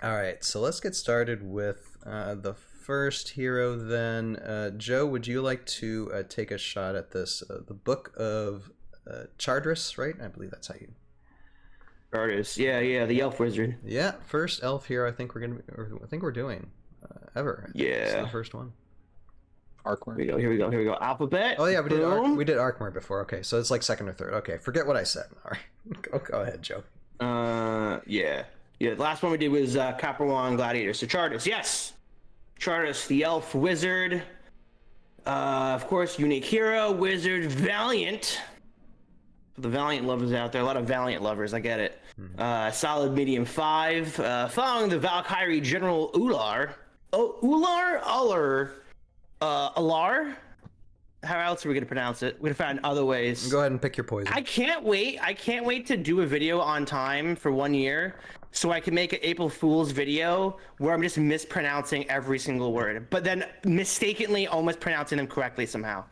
All right, so let's get started with the first hero then. Joe, would you like to take a shot at this? The Book of Chardris, right? I believe that's how you... Chardris, yeah, the elf wizard. Yeah, first elf hero I think we're doing ever. Yeah. It's the first one. Arkmer. Here we go. Alphabet. Oh yeah, we Boom. did Arkmer before. Okay, so it's like second or third. Okay, forget what I said. All right, go ahead, Joe. Yeah. The last one we did was Capricorn Gladiator. So Chardris, yes. Chardris, the elf wizard. Of course, unique hero, wizard, valiant. For the valiant lovers out there, a lot of valiant lovers. I get it. Solid medium 5. Following the Valkyrie General Ular. Alar. How else are we gonna pronounce it? We're gonna find other ways. Go ahead and pick your poison. I can't wait to do a video on time for 1 year so I can make an April Fool's video where I'm just mispronouncing every single word, but then mistakenly almost pronouncing them correctly somehow.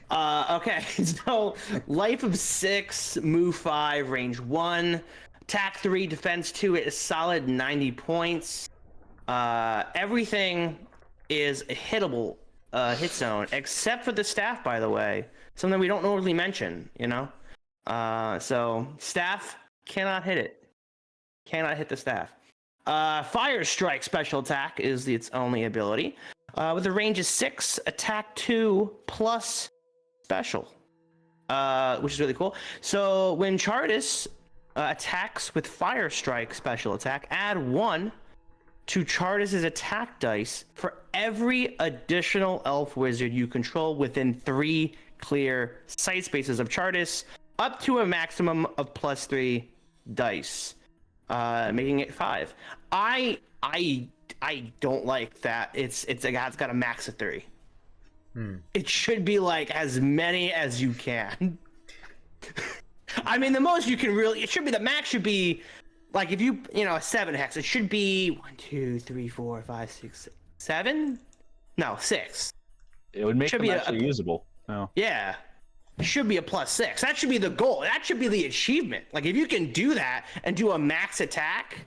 Okay, so life of 6, move 5, range 1, attack 3, defense 2 at a solid 90 points. Everything is a hittable hit zone, except for the staff, by the way. Something we don't normally mention, you know? So staff cannot hit it. Cannot hit the staff. Fire Strike special attack is its only ability. With a range of 6, attack 2 plus special, which is really cool. So when Chardris attacks with Fire Strike special attack, add 1 to Chardris' attack dice for every additional elf wizard you control within 3 clear sight spaces of Chardris, up to a maximum of +3 dice, making it 5. I don't like that. It's got a max of 3. It should be like as many as you can. I mean, the most you can really, the max should be like, if you a 7 hex, it should be 1, 2, 3, 4, 5, 6, 7. No, 6. It would make Should them be actually usable. No. Yeah, it should be a +6. That should be the goal. That should be the achievement. Like, if you can do that and do a max attack,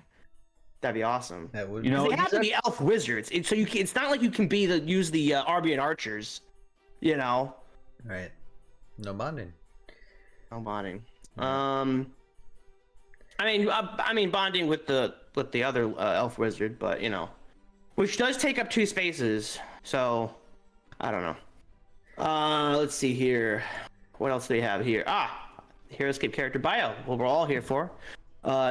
that'd be awesome. That would. They have to be elf wizards. It's not like you can use the Arbian archers. Right. No bonding. No bonding. I mean bonding with the other elf wizard, but which does take up 2 spaces. So I don't know. Let's see here. What else do we have here? Heroscape character bio. What we're all here for.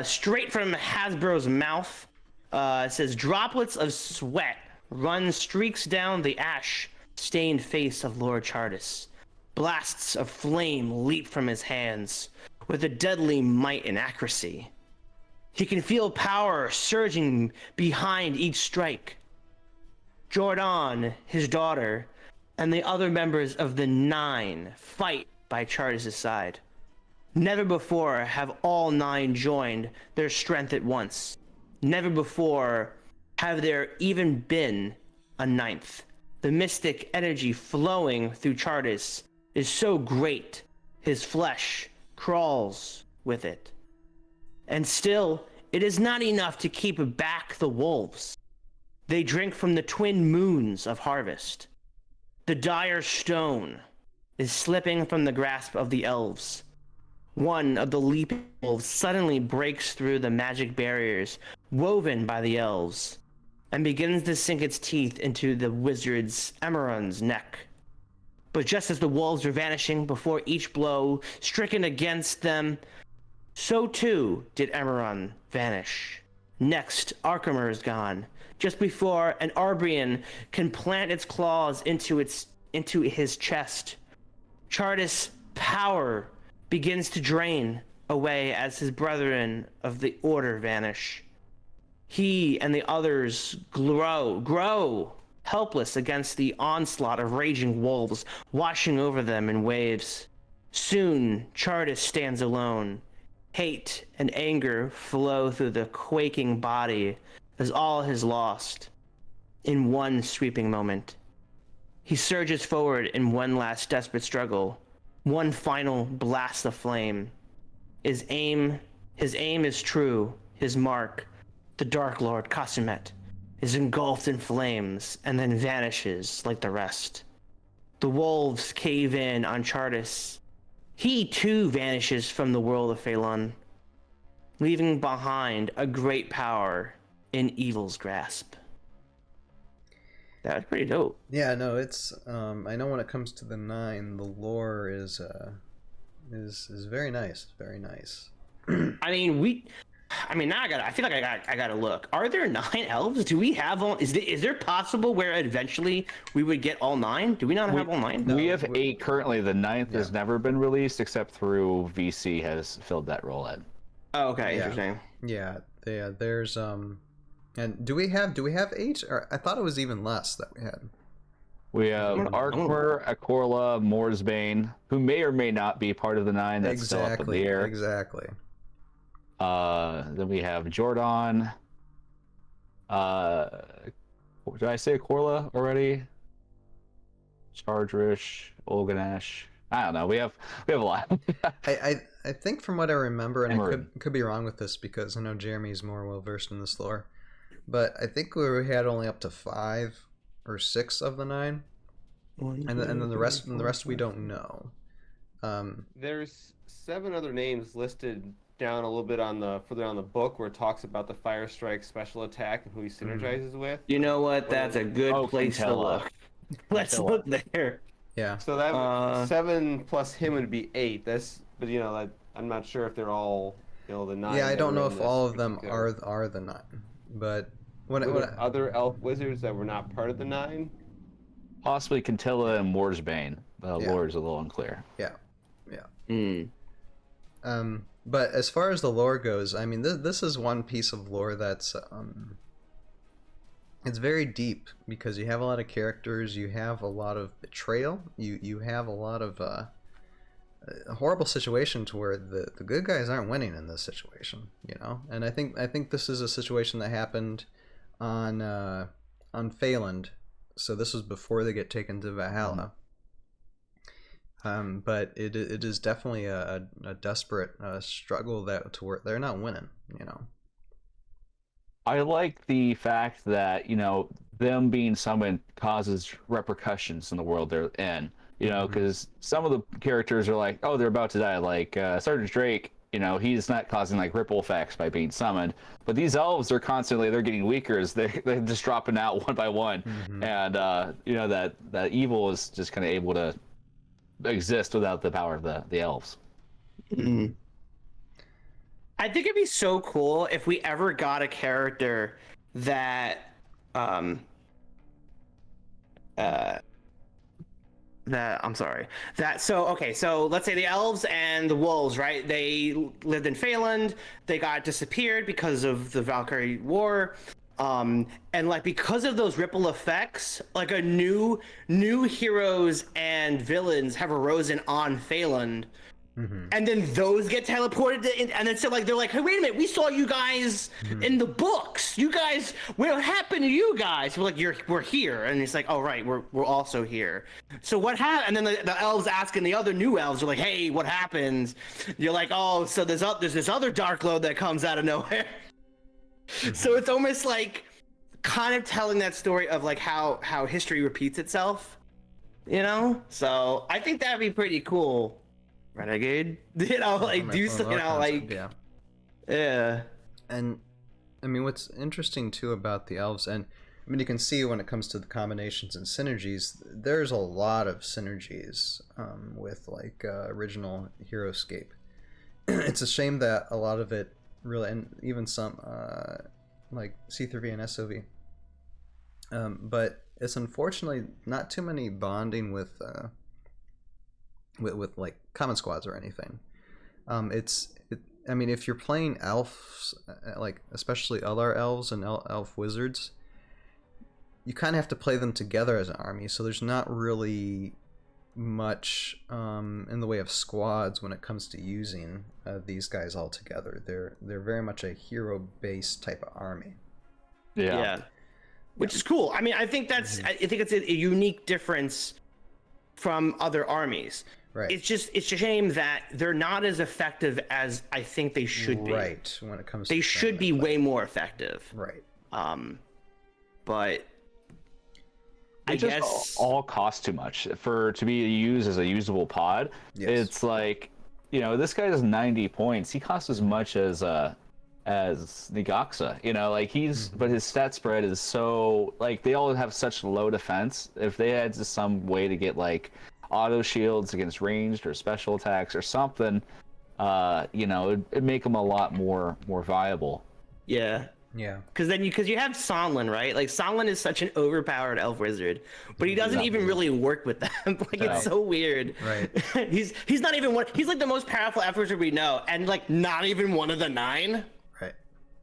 Straight from Hasbro's mouth. It says droplets of sweat run streaks down the ash-stained face of Lord Chardris. Blasts of flame leap from his hands with a deadly might and accuracy. He can feel power surging behind each strike. Jordan, his daughter, and the other members of the 9 fight by Chardris' side. Never before have all 9 joined their strength at once. Never before have there even been a 9th. The mystic energy flowing through Chardris is so great, his flesh crawls with it. And still, it is not enough to keep back the wolves. They drink from the twin moons of harvest. The dire stone is slipping from the grasp of the elves. One of the leaping wolves suddenly breaks through the magic barriers woven by the elves and begins to sink its teeth into the wizard's Emeron's neck. But just as the wolves are vanishing before each blow stricken against them, so too did Emeron vanish. Next, Arkmer is gone, just before an Arbian can plant its claws into his chest. Chardris' power begins to drain away as his brethren of the Order vanish. He and the others grow helpless against the onslaught of raging wolves washing over them in waves. Soon, Chardris stands alone. Hate and anger flow through the quaking body as all is lost. In one sweeping moment, he surges forward in one last desperate struggle, one final blast of flame. His aim is true, his mark, the Dark Lord Kasumet is engulfed in flames and then vanishes like the rest. The wolves cave in on Chardris. He too vanishes from the world of Phelan, leaving behind a great power in evil's grasp. That was pretty dope. Yeah, no, it's I know when it comes to the 9, the lore is very nice, very nice. I mean, now I feel like I gotta look. Are there 9 elves? Do we have all? Is there possible where eventually we would get all 9? Do we not have all 9? We have 8 currently. The 9th has never been released except through VC has filled that role in. Oh, okay, Yeah. interesting. Yeah, there's and do we have 8? Or I thought it was even less that we had. We have Arkmer, Akorla, Moorsbane, who may or may not be part of the 9. That's still up in the air. Exactly. Then we have Jordan. Did I say Akorla already? Chardris, Olganesh. I don't know. We have a lot. I think from what I remember, and I Emerald. could be wrong with this because I know Jeremy's more well versed in this lore, but I think we had only up to 5 or 6 of the 9, and then the rest we don't know. There's 7 other names listed down a little bit further on the book where it talks about the Fire Strike special attack and who he synergizes with. You know what? That's a good place to Quintella. look. Let's look there. Yeah. So that 7 plus him would be 8. But I'm not sure if they're all the 9. Yeah, I that don't were know in if this all of them particular- are the 9, but when Were there other elf wizards that were not part of the 9? Possibly Quintilla and Moorsbane. The Yeah. lore is a little unclear. But as far as the lore goes, I mean, this is one piece of lore that's it's very deep because you have a lot of characters, you have a lot of betrayal, you have a lot of a horrible situation to where the good guys aren't winning in this situation, and I think this is a situation that happened on Phelan, so this was before they get taken to Valhalla. But it is definitely a desperate struggle to where they're not winning, I like the fact that, them being summoned causes repercussions in the world they're in, because some of the characters are like, oh, they're about to die. Like Sergeant Drake, he's not causing like ripple effects by being summoned. But these elves, they're getting weaker as they're just dropping out one by one. And, that evil is just kind of able to exist without the power of the elves. I think it'd be so cool if we ever got a character that so let's say the elves and the wolves, right? They lived in Phelan, they got disappeared because of the Valkyrie War. And like because of those ripple effects, like a new heroes and villains have arisen on Phelan. And then those get teleported and then so like they're like, hey, wait a minute, we saw you guys in the books. You guys, what happened to you guys? We're like, we're here, and it's like, oh right, we're also here. So what happened? And then the elves asking the other new elves are like, hey, what happened? You're like, oh, so there's this other dark lord that comes out of nowhere. So it's almost like kind of telling that story of like how history repeats itself, So I think that'd be pretty cool. Renegade, like do something, yeah. And I mean, what's interesting too about the elves, and I mean, you can see when it comes to the combinations and synergies, there's a lot of synergies with like original Heroscape. It's a shame that a lot of it really, and even some like C3V and SOV, but it's unfortunately not too many bonding with like common squads or anything. I mean, if you're playing elves, like especially other elves and elf wizards, you kind of have to play them together as an army. So there's not really much in the way of squads when it comes to using these guys all together. They're very much a hero-based type of army. Yeah. Which is cool. I mean, I think it's a unique difference from other armies. Right. It's a shame that they're not as effective as I think they should be. Right. When it comes, they should be way more effective. Right. But I guess all cost too much to be used as a usable pod. Yes. It's like, this guy has 90 points. He costs as much as Nigaxa, like but his stat spread is so, like, they all have such low defense. If they had just some way to get like auto shields against ranged or special attacks or something, it'd make them a lot more viable. Yeah. Yeah. Because you have Sonlin, right? Like, Sonlin is such an overpowered elf wizard, but he doesn't even really work with them. Like, it's so weird. Right. He's not even one. He's like the most powerful elf wizard we know, and like not even one of the 9. Right.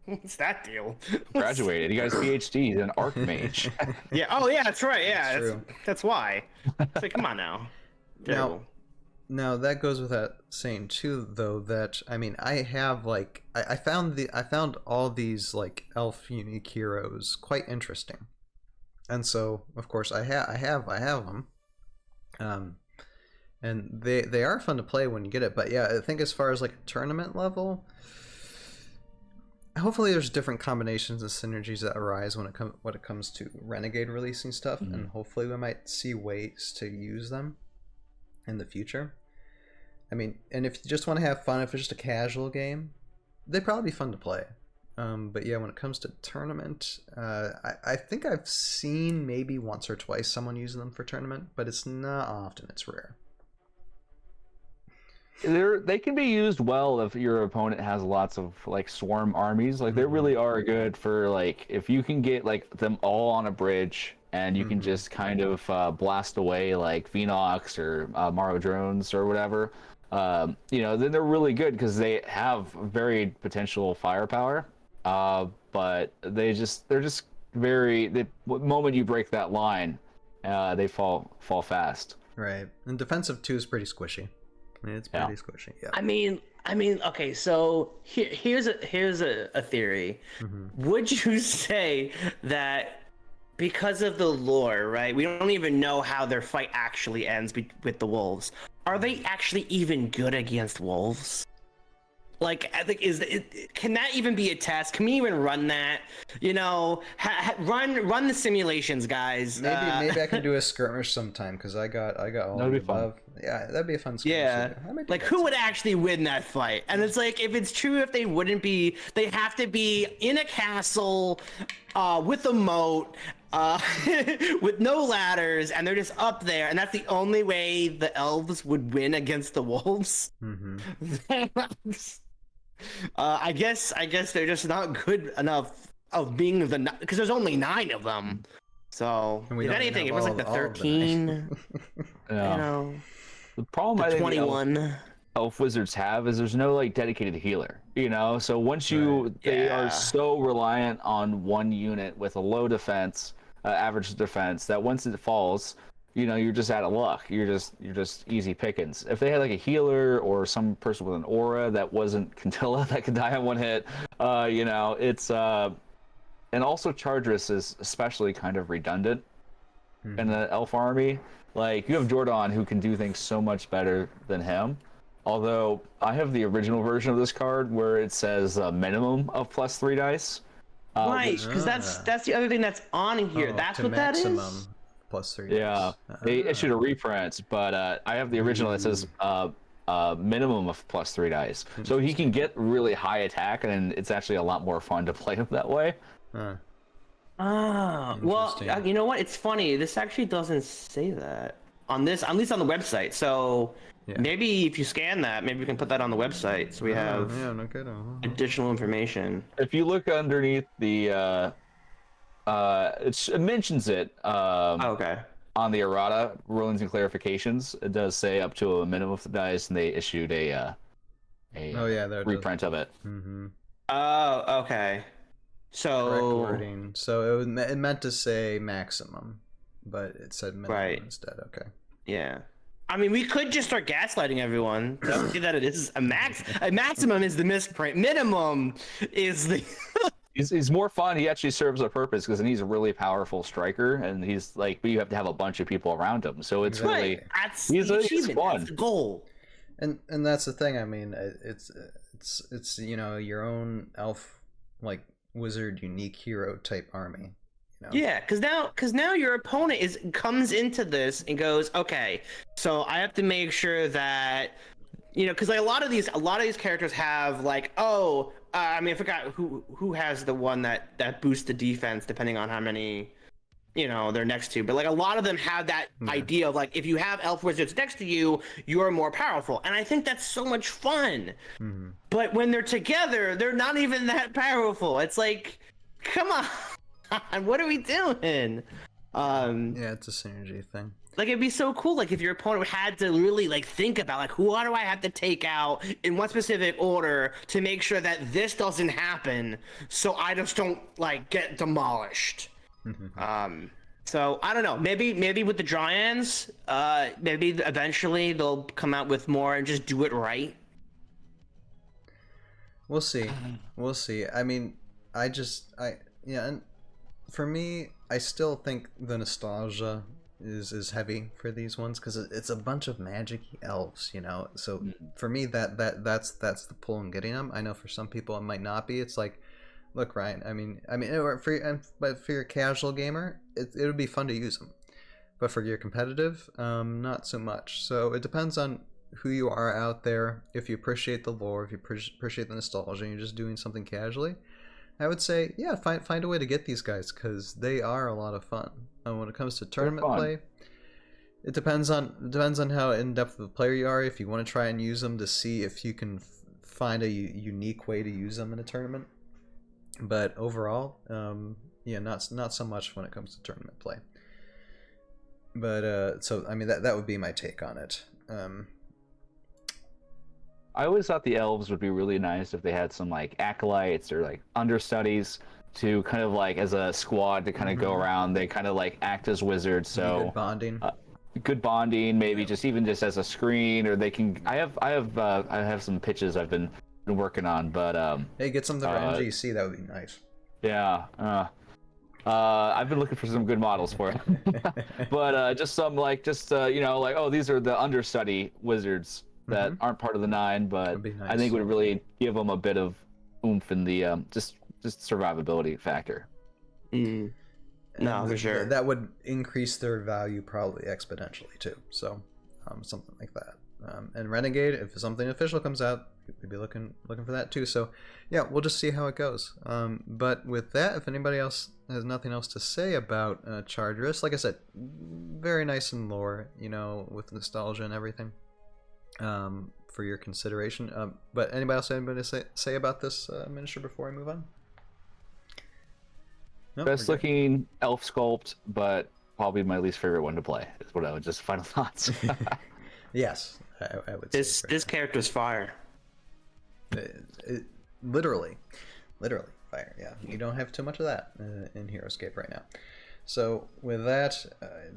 What's that deal? Graduated. He got his PhD. He's an archmage. Yeah. Oh, yeah. That's right. Yeah. That's true. That's why. It's like, come on now. Now that goes without saying too, though, that I mean, I have like I found all these like elf unique heroes quite interesting, and so of course I have them, and they are fun to play when you get it. But yeah, I think as far as like a tournament level, hopefully there's different combinations and synergies that arise when it comes to Renegade releasing stuff, and hopefully we might see ways to use them in the future. I mean, and if you just want to have fun, if it's just a casual game, they'd probably be fun to play. But yeah, when it comes to tournament, I think I've seen maybe once or twice someone using them for tournament, but it's not often. It's rare. They can be used well if your opponent has lots of like swarm armies. Like, they really are good for, like, if you can get like them all on a bridge and you can just kind of blast away like Venox or Maro drones or whatever. Then they're really good because they have varied potential firepower. But they're just the moment you break that line, they fall fast. Right, and defensive 2 is pretty squishy. I mean, it's pretty squishy. Yeah. I mean, okay. So here's a theory. Would you say that because of the lore, right? We don't even know how their fight actually ends with the wolves. Are they actually even good against wolves? Like, I think can that even be a test? Can we even run that? Run the simulations, guys. Maybe I can do a skirmish sometime because I got all That'd the be fun. above. Yeah, that'd be a fun skirmish. Yeah, like who would actually win that fight? And it's like, if it's true, if they wouldn't be, they have to be in a castle, with a moat, with no ladders, and they're just up there, and that's the only way the elves would win against the wolves. I guess they're just not good enough of being because there's only 9 of them. So if anything, it was like the 13. The problem I think 21 elf wizards have is there's no like dedicated healer. So once they are so reliant on one unit with a low defense, average defense, that once it falls, you're just out of luck. You're just easy pickings. If they had like a healer or some person with an aura that wasn't Cantilla that could die on one hit, it's and also Chardris is especially kind of redundant in the elf army. Like, you have Jordan who can do things so much better than him. Although I have the original version of this card where it says a minimum of +3 dice. Right, because that's the other thing that's on here. That's what that is. +3. Yeah, they issued a reprint, but I have the original that says minimum of +3 dice. So he can get really high attack, and it's actually a lot more fun to play him that way. Well, you know what? It's funny. This actually doesn't say that on this, at least on the website. So maybe if you scan that, maybe we can put that on the website so we have additional information. If you look underneath the, it mentions it. Okay. On the errata rulings and clarifications, it does say up to a minimum of dice, and they issued a reprint of it. Oh, okay. So correct wording. So it meant to say maximum, but it said minimum instead. Okay. Yeah. I mean, we could just start gaslighting everyone. See that it is a maximum is the misprint. Minimum is the He's more fun. He actually serves a purpose because he's a really powerful striker, and he's like, but you have to have a bunch of people around him. So it's really That's he's the achievement. fun. That's the goal. And that's the thing. I mean, it's your own elf like wizard unique hero type army. Yeah, because now your opponent comes into this and goes, okay, so I have to make sure that because like a lot of these characters have like, I mean, I forgot who has the one that boosts the defense depending on how many they're next to, but like a lot of them have that idea of like, if you have elf wizards next to you, you're more powerful, and I think that's so much fun. Mm-hmm. But when they're together, they're not even that powerful. It's like, come on, what are we doing? Yeah, it's a synergy thing. Like, it'd be so cool, like, if your opponent had to really, like, think about, like, who do I have to take out in what specific order to make sure that this doesn't happen so I just don't, like, get demolished. So, I don't know. Maybe with the Dryads, maybe eventually they'll come out with more and just do it right. We'll see. We'll see. I mean, and for me, I still think the nostalgia is heavy for these ones because it's a bunch of magic-y elves, So for me, that's the pull I'm getting them. I know for some people it might not be. It's like, look, Ryan. I mean, but for your casual gamer, it would be fun to use them. But for your competitive, not so much. So it depends on who you are out there. If you appreciate the lore, if you appreciate the nostalgia, and you're just doing something casually, I would say, yeah, find a way to get these guys because they are a lot of fun. And when it comes to tournament play, it depends on how in depth of a player you are. If you want to try and use them to see if you can find a unique way to use them in a tournament. But overall, not so much when it comes to tournament play. But so I mean that would be my take on it. I always thought the elves would be really nice if they had some like acolytes or like understudies to kind of like as a squad to kind of go around. They kind of like act as wizards. So good bonding, maybe just as a screen, or they can. I have some pitches I've been working on, but hey, get something for NGC. That would be nice. Yeah. I've been looking for some good models for it, but just some like these are the understudy wizards that aren't part of the 9, but nice. I think it would really give them a bit of oomph in the just survivability factor. No, for sure. That would increase their value probably exponentially too. So something like that. And Renegade, if something official comes out, we'd be looking for that too. So yeah, we'll just see how it goes. But with that, if anybody else has nothing else to say about Chardris, like I said, very nice in lore, with nostalgia and everything. For your consideration. But anybody else have anything to say about this miniature before I move on? No, best looking elf sculpt, but probably my least favorite one to play is what I would just final thoughts. Yes, I would say this character's fire. Literally fire. Yeah, you don't have too much of that in Heroscape right now. So with that,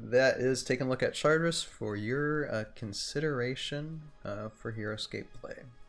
that is taking a look at Chardris for your consideration for Heroscape play.